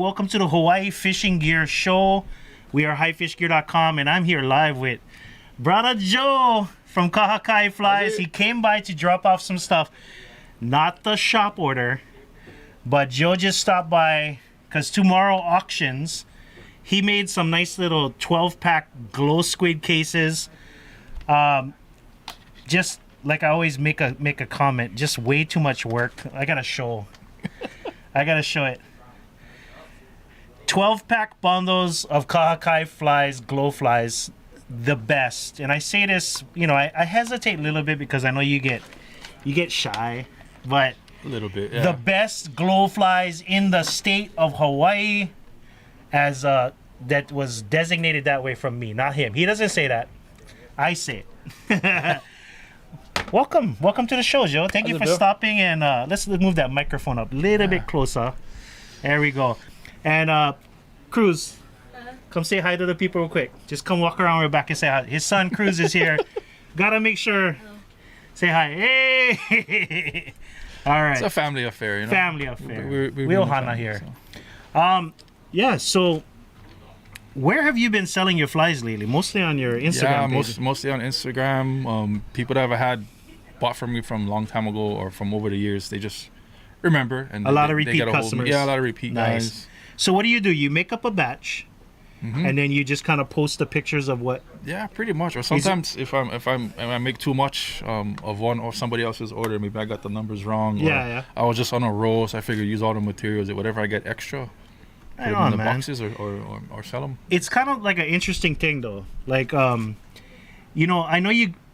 welcome to the Hawaii Fishing Gear Show. We are highfishgear.com, and I'm here live with Brother Joe from Kahakai Flies. He came by to drop off some stuff. Not the shop order, but Joe just stopped by because tomorrow auctions. He made some nice little 12-pack glow squid cases. Just like I always make a comment, just way too much work. I gotta show it. 12-pack bundles of Kahakai Flies, glow flies, the best. And I say this, I hesitate a little bit because I know you get shy, but a little bit, yeah. The best glow flies in the state of Hawaii, as that was designated that way from me, not him. He doesn't say that. I say it. Welcome to the show, Joe. Thank you for stopping, and let's move that microphone up a little bit closer. There we go. And Cruz, come say hi to the people real quick. Just come walk around real back and say hi. His son Cruz is here. Gotta make sure. Say hi. Hey. All right. It's a family affair, Family affair. We're Hana here. So. Yeah. So, where have you been selling your flies lately? Mostly on your Instagram page. Mostly on Instagram. People that have bought from me from a long time ago or from over the years, they just remember, and a lot of repeat customers. Yeah, a lot of repeat guys. So what do? You make up a batch, and then you just kind of post the pictures of what? Yeah, pretty much. Or sometimes if I make too much of one or somebody else's order, maybe I got the numbers wrong. Yeah. I was just on a roll, so I figured use all the materials. Whatever I get extra, put them in the boxes or sell them. It's kind of like an interesting thing though. Like I know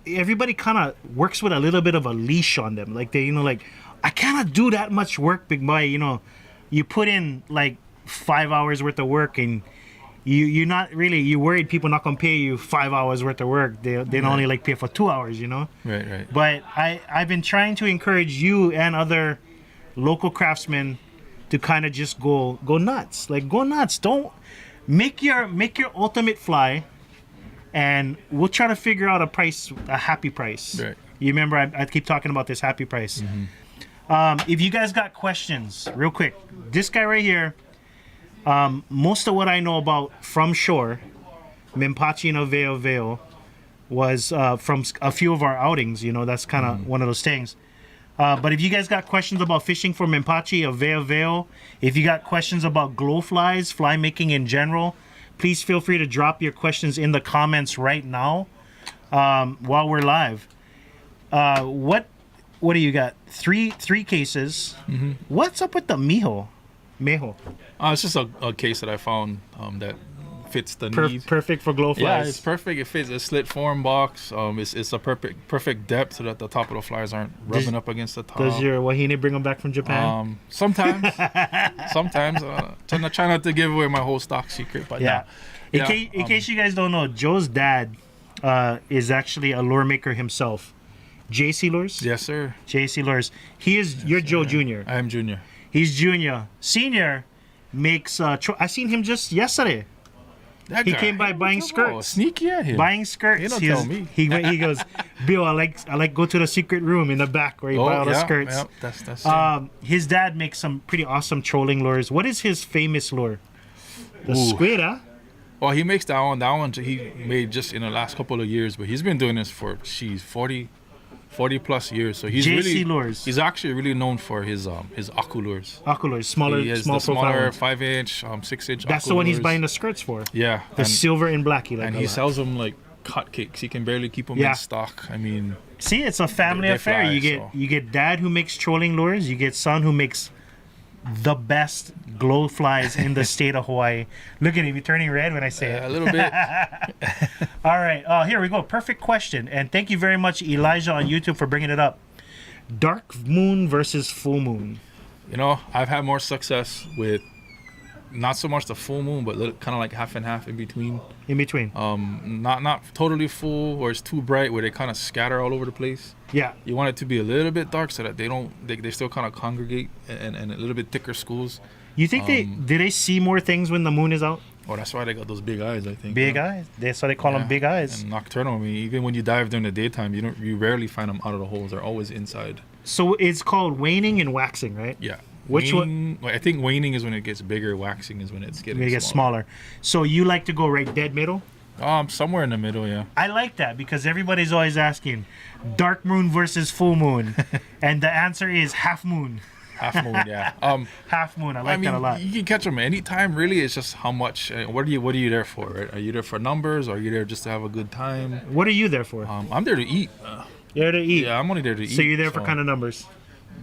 everybody kind of works with a little bit of a leash on them. Like they I cannot do that much work, big boy. You put in like 5 hours worth of work, and you're not really, you worried people not gonna pay you 5 hours worth of work. They only pay for 2 hours, Right. But I've been trying to encourage you and other local craftsmen to kind of just go nuts. Like go nuts. Don't make your ultimate fly, and we'll try to figure out a happy price. Right. You remember I keep talking about this happy price. If you guys got questions, real quick, this guy right here, most of what I know about from shore, Mimpachi and Aveo was from a few of our outings. That's kind of one of those things. But if you guys got questions about fishing for Mimpachi, Aveo, if you got questions about glow flies, fly making in general, please feel free to drop your questions in the comments right now while we're live. What do you got? Three cases. What's up with the Meho? It's just a case that I found that fits the need. Perfect for glow flies. Yeah, it's perfect. It fits a slit form box. It's a perfect depth so that the top of the flies aren't rubbing up against the top. Does your wahine bring them back from Japan? Sometimes. Try not to give away my whole stock secret, but yeah. In case you guys don't know, Joe's dad is actually a lure maker himself. JC Lures? Yes, sir. JC Lures. You're Joe Jr. I am Junior. He's Junior. Senior makes I seen him just yesterday. He came by buying skirts. Sneaky at him. Buying skirts. He don't tell me. He goes, Bill, I like go to the secret room in the back where you buy all the skirts. Yeah, that's his dad makes some pretty awesome trolling lures. What is his famous lure? The squid, huh? Well, he makes that one. That one he made just in the last couple of years, but he's been doing this for 40 plus years. So he's JC Lures. He's actually really known for his Aku lures. Aku lures, small smaller 5-inch, 6-inch. That's Aku the one lures. He's buying the skirts for. Yeah, the silver and black. He sells them like hotcakes. He can barely keep them in stock. I mean, see, it's a family affair. You get dad who makes trolling lures. You get son who makes the best glow flies in the state of Hawaii. Look at him, you're turning red when I say it. A little bit. All right, here we go. Perfect question. And thank you very much, Elijah on YouTube, for bringing it up. Dark moon versus full moon. I've had more success with not so much the full moon, but kind of like half and half in between. Not totally full or it's too bright where they kind of scatter all over the place. Yeah. You want it to be a little bit dark so that they still kind of congregate and a little bit thicker schools. You think do they see more things when the moon is out? Oh, that's why they got those big eyes, I think. Big eyes. That's why they call them big eyes. And nocturnal, even when you dive during the daytime, you rarely find them out of the holes. They're always inside. So it's called waning and waxing, right? Yeah. Which one? I think waning is when it gets bigger. Waxing is when it's getting smaller. So you like to go right dead middle? Somewhere in the middle, yeah. I like that because everybody's always asking dark moon versus full moon. And the answer is half moon. Half moon, yeah. Half moon. I like that a lot. You can catch them anytime, really. It's just how much. What are you there for? Right? Are you there for numbers? Or are you there just to have a good time? What are you there for? I'm there to eat. You're there to eat. Yeah, I'm only there to eat. So you're there for kind of numbers.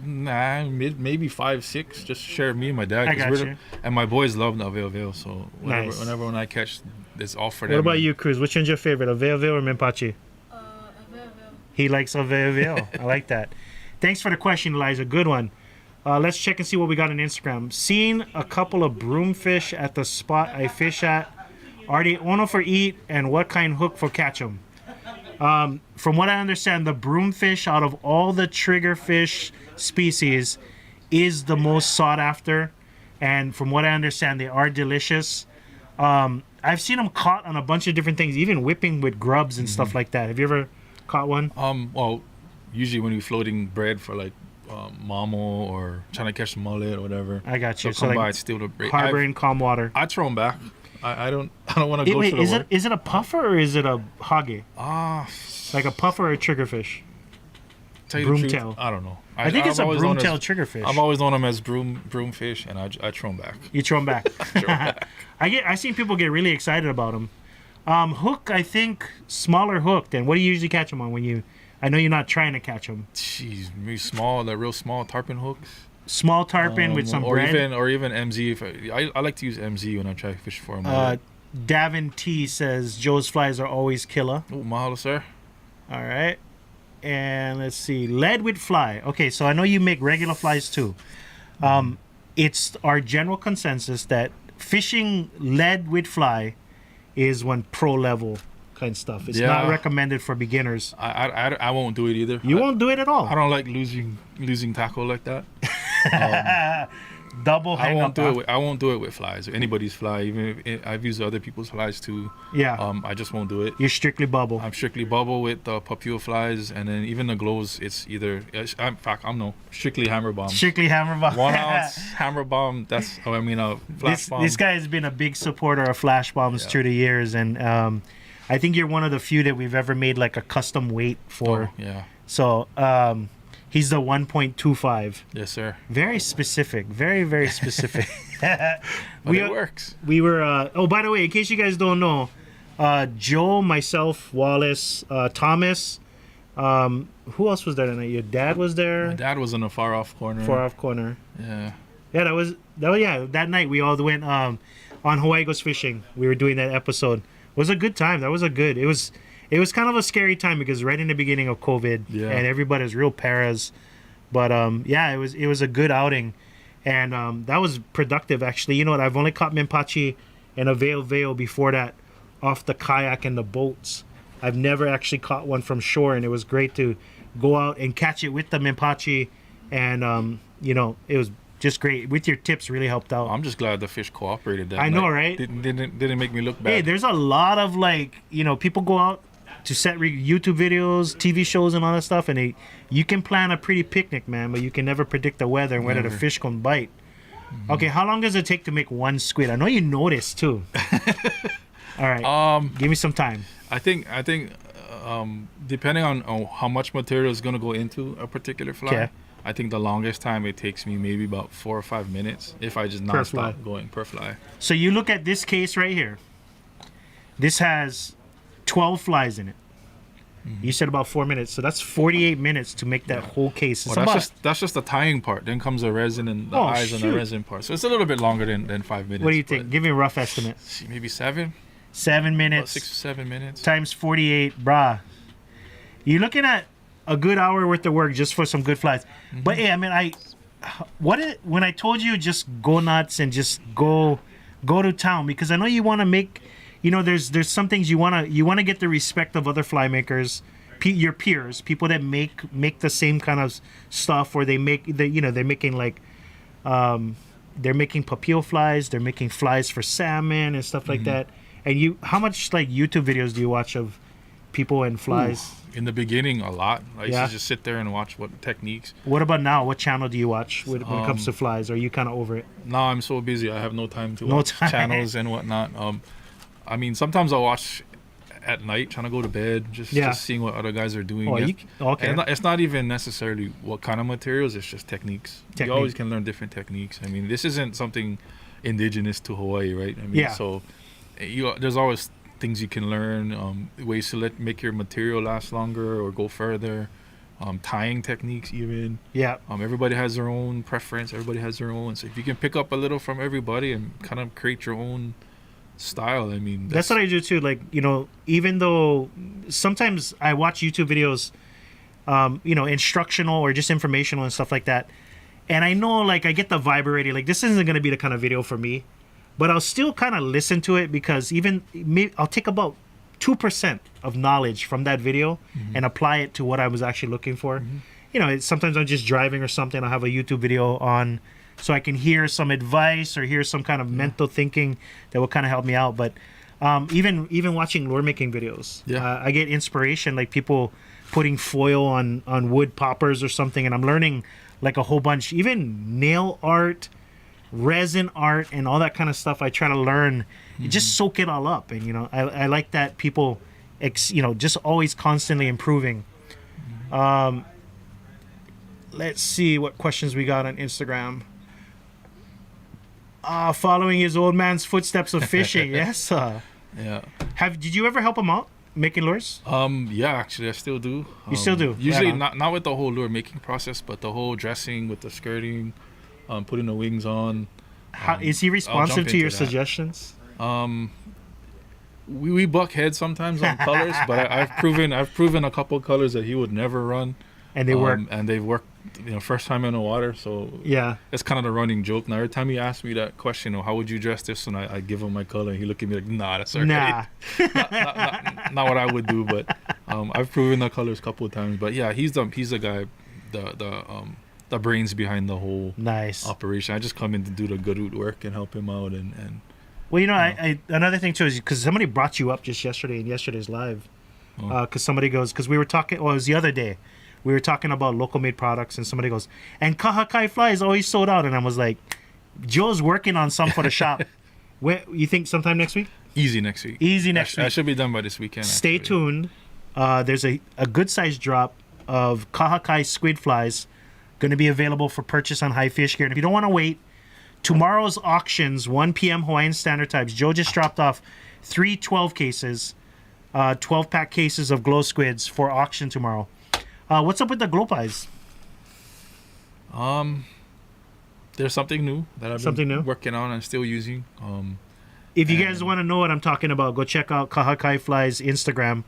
Nah, maybe 5, 6. Just share me and my dad. I got you. And my boys love the Avail. So whenever when I catch, it's all for them. What about you, Cruz? Which one's your favorite, Avail or Mimpachi? Avail. He likes Avail. I like that. Thanks for the question, Eliza. Good one. Let's check and see what we got on Instagram. Seen a couple of broomfish at the spot I fish at. Are they ono for eat, and what kind hook for catch them? From what I understand, the broomfish out of all the triggerfish species is the most sought after, and from what I understand, they are delicious. I've seen them caught on a bunch of different things, even whipping with grubs and stuff like that. Have you ever caught one? Well, usually when you're floating bread for like mamo or trying to catch a mullet or whatever. I got you. So come by, steal the bread. Harbor in calm water. I throw them back. I don't want to go wait, to the water. Is it a puffer or is it a hoggy? Like a puffer or a triggerfish? Broomtail. I don't know. I think it's a broomtail triggerfish. I've always known them as broomfish, and I throw them back. You throw them back. I seen people get really excited about them. Hook, I think smaller hook. Then what do you usually catch them on when you? I know you're not trying to catch them. Jeez, maybe small, the real small tarpon hooks. Small tarpon with some bread. Or even MZ. I like to use MZ when I try to fish for them. Davin T says Joe's flies are always killer. Oh, mahalo, sir. All right. And let's see. Lead with fly. Okay, so I know you make regular flies too. It's our general consensus that fishing lead with fly is one pro level kind of stuff. It's not recommended for beginners. I won't do it either. You won't do it at all. I don't like losing tackle like that. Double hang up. I won't do it with flies or anybody's fly. Even if I've used other people's flies too. Yeah. I just won't do it. You're strictly bubble. I'm strictly bubble with papio flies, and then even the glows. It's either. In fact, I'm strictly hammer bomb. Strictly hammer bomb. 1 ounce hammer bomb. That's a flash bomb. This guy has been a big supporter of flash bombs through the years, and I think you're one of the few that we've ever made like a custom weight for. Oh, yeah. So he's the 1.25. Yes, sir. Very specific. Very, very specific. But it works. We were. By the way, in case you guys don't know, Joe, myself, Wallace, Thomas. Who else was there tonight? Your dad was there. My dad was in a far off corner. Yeah. Yeah, that night we all went on Hawaii Goes Fishing. We were doing that episode. It was a good time. It was kind of a scary time because right in the beginning of COVID and everybody's real paras. But it was a good outing. And that was productive actually. You know what? I've only caught Mimpachi and a veil before that off the kayak and the boats. I've never actually caught one from shore, and it was great to go out and catch it with the Mimpachi. And it was just great. With your tips, really helped out. I'm just glad the fish cooperated. That I know, right? Didn't make me look bad. Hey, there's a lot of people go out to set YouTube videos, TV shows, and all that stuff, and you can plan a pretty picnic, man, but you can never predict the weather and whether the fish can bite. Mm-hmm. Okay, how long does it take to make one squid? I know you know this too. All right, give me some time. I think depending on how much material is going to go into a particular fly, I think the longest time it takes me maybe about 4 or 5 minutes if I just non-stop going per fly. So you look at this case right here. This has 12 flies in it. Mm-hmm. You said about 4 minutes, so that's 48 minutes to make that whole case. Well, that's just the tying part. Then comes the resin and the eyes and the resin part. So it's a little bit longer than 5 minutes. What do you think? Give me a rough estimate. Maybe 7. 7 minutes. About 6 or 7 minutes. Times 48, brah. You're looking at a good hour worth of work just for some good flies. Mm-hmm. But yeah, I mean, when I told you just go nuts and just go to town, because I know you want to make, there's some things you want to get the respect of other fly makers, your peers, people that make the same kind of stuff, or they're making papio flies, they're making flies for salmon and stuff like that. And how much like YouTube videos do you watch of people and flies? Ooh, in the beginning, a lot. I used Yeah. to just sit there and watch what techniques. What about now? What channel do you watch when it comes to flies? Are you kind of over it? Now I'm so busy, I have no time to No watch time. channels and whatnot. I mean, sometimes I'll watch at night, trying to go to bed, just seeing what other guys are doing. Oh, okay. And it's not even necessarily what kind of materials, it's just techniques. You always can learn different techniques. I mean, this isn't something indigenous to Hawaii, right? I mean, so there's always things you can learn, ways to make your material last longer or go further, tying techniques even. Yeah. Everybody has their own preference, everybody has their own. So if you can pick up a little from everybody and kind of create your own style, I mean, that's what I do too. Like, you know, even though sometimes I watch YouTube videos, you know, instructional or just informational and stuff like that, and I know, like, I get the vibe already, like, this isn't going to be the kind of video for me, but I'll still kind of listen to it, because I'll take about 2% of knowledge from that video and apply it to what I was actually looking for. You know, sometimes I'm just driving or something, I'll have a YouTube video on so I can hear some advice or hear some kind of mental thinking that will kind of help me out. But even watching lure making videos, I get inspiration, like people putting foil on wood poppers or something, and I'm learning like a whole bunch, even nail art, resin art, and all that kind of stuff. I try to learn, just soak it all up. And, you know, I like that people, you know, just always constantly improving. Let's see what questions we got on Instagram. Following his old man's footsteps of fishing. Yes. Yeah. Did you ever help him out making lures? Yeah, actually, I still do. You still do? Usually not with the whole lure making process, but the whole dressing with the skirting, putting the wings on. How is he responsive to your suggestions? We buck heads sometimes on colors, but I've proven a couple colors that he would never run, and they work. And they've worked. You know, first time in the water, so yeah, it's kind of the running joke. Now every time he asks me that question, you know, how would you dress this, and I give him my color, and he look at me like, nah, that's alright. Not what I would do, but I've proven the colors a couple of times. But yeah, he's the guy, the brains behind the whole operation. I just come in to do the good work and help him out, and well, you know, I another thing too is because somebody brought you up just yesterday in yesterday's live, because somebody goes, because we were talking, well, it was the other day. We were talking about local made products, and somebody goes, and Kahakai fly is always sold out. And I was like, Joe's working on some for the shop. Where you think sometime next week? Easy next week. I should be done by this weekend. Stay tuned. There's a good size drop of Kahakai squid flies going to be available for purchase on High Fish Gear. And if you don't want to wait, tomorrow's auctions, 1 p.m. Hawaiian Standard Times. Joe just dropped off 3 12 cases, 12-pack cases of glow squids for auction tomorrow. What's up with the glow pies? There's something new that I've been working on and still using. If you guys want to know what I'm talking about, go check out Kahakai Fly's Instagram.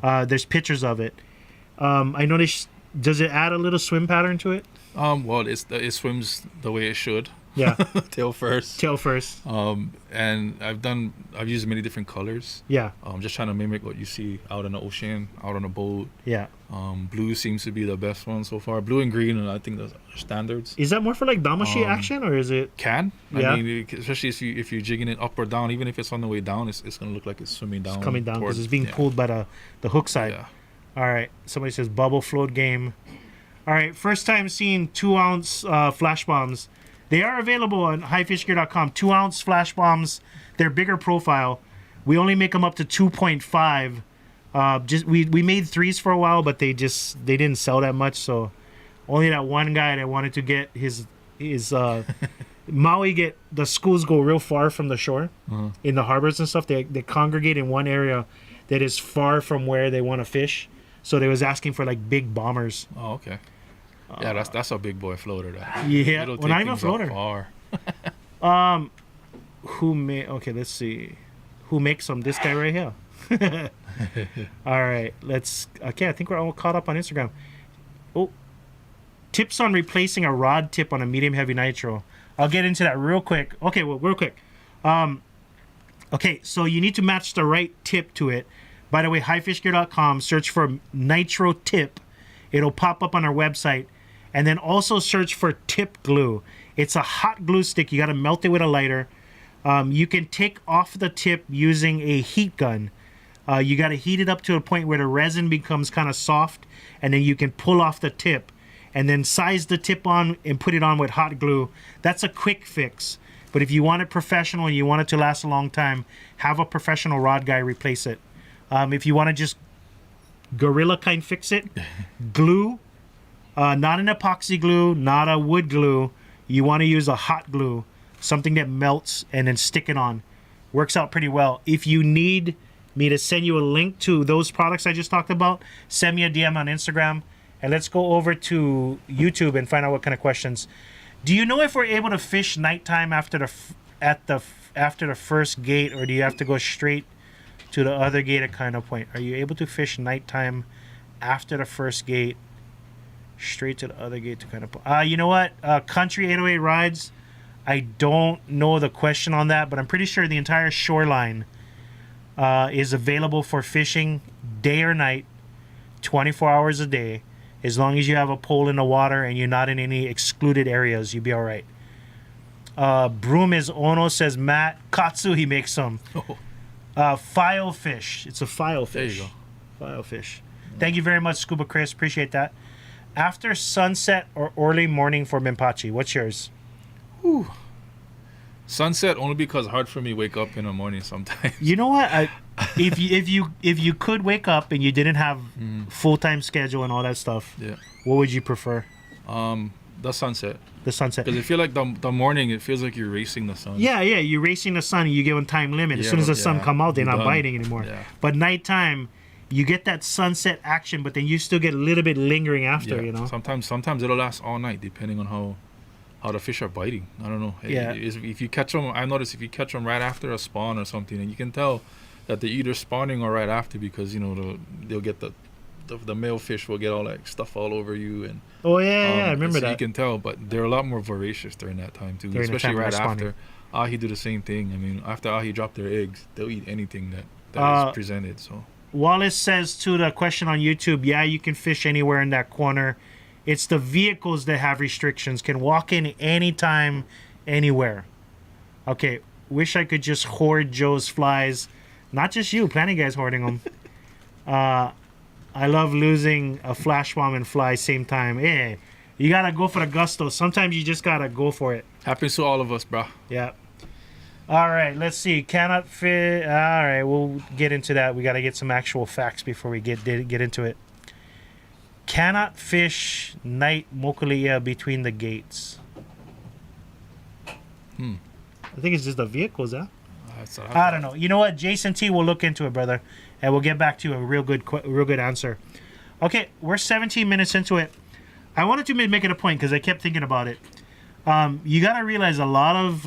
There's pictures of it. I noticed, does it add a little swim pattern to it? Well, it swims the way it should. Yeah. Tail first. And I've used many different colors. Yeah. Just trying to mimic what you see out in the ocean, out on a boat. Yeah. Blue seems to be the best one so far. Blue and green, and I think those are standards. Is that more for like damashi action, or is it? I mean, especially if you're jigging it up or down, even if it's on the way down, it's gonna look like it's swimming down. It's coming down because it's being pulled by the hook side. Yeah. All right. Somebody says bubble float game. All right. First time seeing 2-ounce flash bombs. They are available on highfishgear.com. 2-ounce flash bombs. They're bigger profile. We only make them up to 2.5. We made 3s for a while, but they didn't sell that much. So only that one guy that wanted to get his Maui the schools go real far from the shore in the harbors and stuff. They congregate in one area that is far from where they want to fish. So they was asking for like big bombers. Oh, okay. Yeah, that's a big boy floater. Yeah, well, not even a floater. Far. Let's see. Who makes them? This guy right here. All right, I think we're all caught up on Instagram. Oh, tips on replacing a rod tip on a medium heavy nitro. I'll get into that real quick. Okay, well, real quick. Okay, so you need to match the right tip to it. By the way, highfishgear.com, search for nitro tip. It'll pop up on our website. And then also search for tip glue. It's a hot glue stick. You got to melt it with a lighter. You can take off the tip using a heat gun. You got to heat it up to a point where the resin becomes kind of soft, and then you can pull off the tip and then size the tip on and put it on with hot glue. That's a quick fix. But if you want it professional and you want it to last a long time, have a professional rod guy replace it. If you want to just gorilla kind fix it, glue, not an epoxy glue, not a wood glue. You want to use a hot glue, something that melts, and then stick it on. Works out pretty well. If you need me to send you a link to those products I just talked about, send me a DM on Instagram, and let's go over to YouTube and find out what kind of questions. Do you know if we're able to fish nighttime after the first gate, or do you have to go straight to the other gate at kind of point? Are you able to fish nighttime after the first gate, straight to the other gate to kind of point? You know what? Country 808 Rides, I don't know the question on that, but I'm pretty sure the entire shoreline is available for fishing day or night, 24 hours a day. As long as you have a pole in the water and you're not in any excluded areas, you'll be all right. Broom is Ono, says Matt. Katsu, he makes some. File fish. It's a file fish. There you go. File fish. Thank you very much, Scuba Chris. Appreciate that. After sunset or early morning for Mimpachi, what's yours? Whew. Sunset, only because hard for me to wake up in the morning sometimes. You know what? If you could wake up and you didn't have full-time schedule and all that stuff, Yeah. what would you prefer? The sunset. The sunset. Because I feel like the morning, it feels like you're racing the sun. Yeah, you're racing the sun and you're given time limit. As soon as the sun come out, they're not done. biting anymore. Yeah. But nighttime, you get that sunset action, but then you still get a little bit lingering after, you know? Sometimes it'll last all night, depending on how the fish are biting. I don't know. Yeah. If you catch them, I noticed if you catch them right after a spawn or something, and you can tell that they're either spawning or right after, because they'll get the male fish will get all that stuff all over you, and Oh yeah, I remember so that. you can tell, but they're a lot more voracious during that time too, During the especially time right they're after. Ahi do the same thing. I mean, after Ahi drop their eggs, they'll eat anything that is presented. So Wallace says to the question on YouTube, yeah, you can fish anywhere in that corner. It's the vehicles that have restrictions. Can walk in anytime, anywhere. Okay, wish I could just hoard Joe's flies. Not just you, plenty of guys hoarding them. I love losing a flash bomb and fly same time. Hey, you gotta go for the gusto. Sometimes you just gotta go for it. happens to all of us, bro. Yeah. All right, let's see. Cannot fit. All right, we'll get into that. We gotta get some actual facts before we get into it. Cannot fish night mokulia between the gates. I think it's just the vehicles, huh? I don't know. You know what? Jason T will look into it, brother, and we'll get back to you a real good answer. Okay, we're 17 minutes into it. I wanted to make it a point because I kept thinking about it. You got to realize a lot of,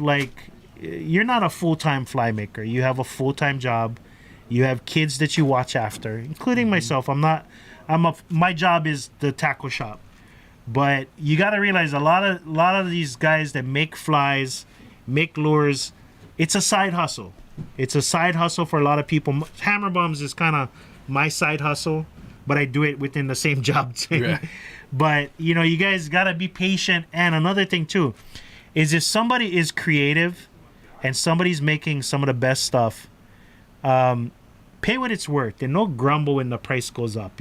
you're not a full-time fly maker. You have a full-time job. You have kids that you watch after, including myself. My job is the tackle shop. But you got to realize a lot of these guys that make flies, make lures, it's a side hustle. It's a side hustle for a lot of people. Hammer bombs is kind of my side hustle, but I do it within the same job thing. Right. But, you guys got to be patient. And another thing, too, is if somebody is creative and somebody's making some of the best stuff, pay what it's worth. And no grumble when the price goes up,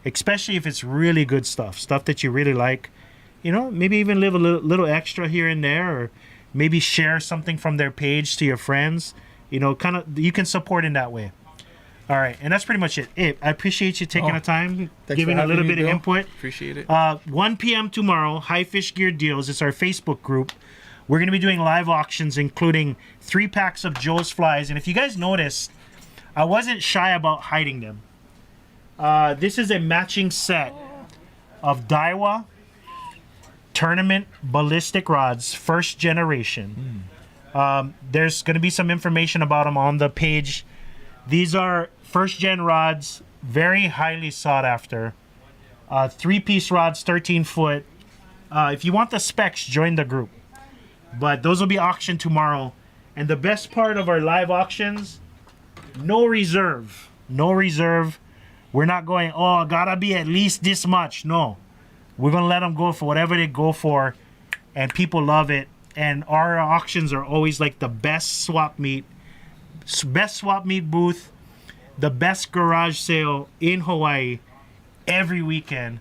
Especially if it's really good stuff that you really like. Maybe even live a little extra here and there, or maybe share something from their page to your friends. You can support in that way. All right, and that's pretty much it. Hey, I appreciate you taking the time, giving a little bit of input. Appreciate it. 1 p.m. tomorrow, High Fish Gear Deals. It's our Facebook group. We're going to be doing live auctions, including 3 packs of Joe's flies. And if you guys noticed, I wasn't shy about hiding them. This is a matching set of Daiwa tournament ballistic rods, first generation. There's going to be some information about them on the page. These are first gen rods, very highly sought after. 3-piece rods, 13 foot. If you want the specs, join the group. But those will be auctioned tomorrow. And the best part of our live auctions, no reserve. No reserve. We're not going, gotta be at least this much. No. We're going to let them go for whatever they go for. And people love it. And our auctions are always like the best swap meet booth. the best garage sale in Hawaii every weekend.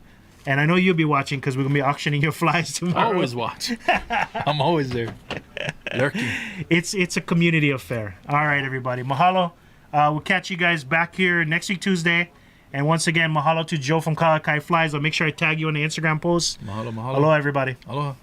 And I know you'll be watching because we're going to be auctioning your flies tomorrow. Always watch. I'm always there. Lurking. It's a community affair. All right, everybody. Mahalo. We'll catch you guys back here next week, Tuesday. And once again, mahalo to Joe from Kalakai Flies. I'll make sure I tag you on the Instagram post. Mahalo, mahalo. Aloha, everybody. Aloha.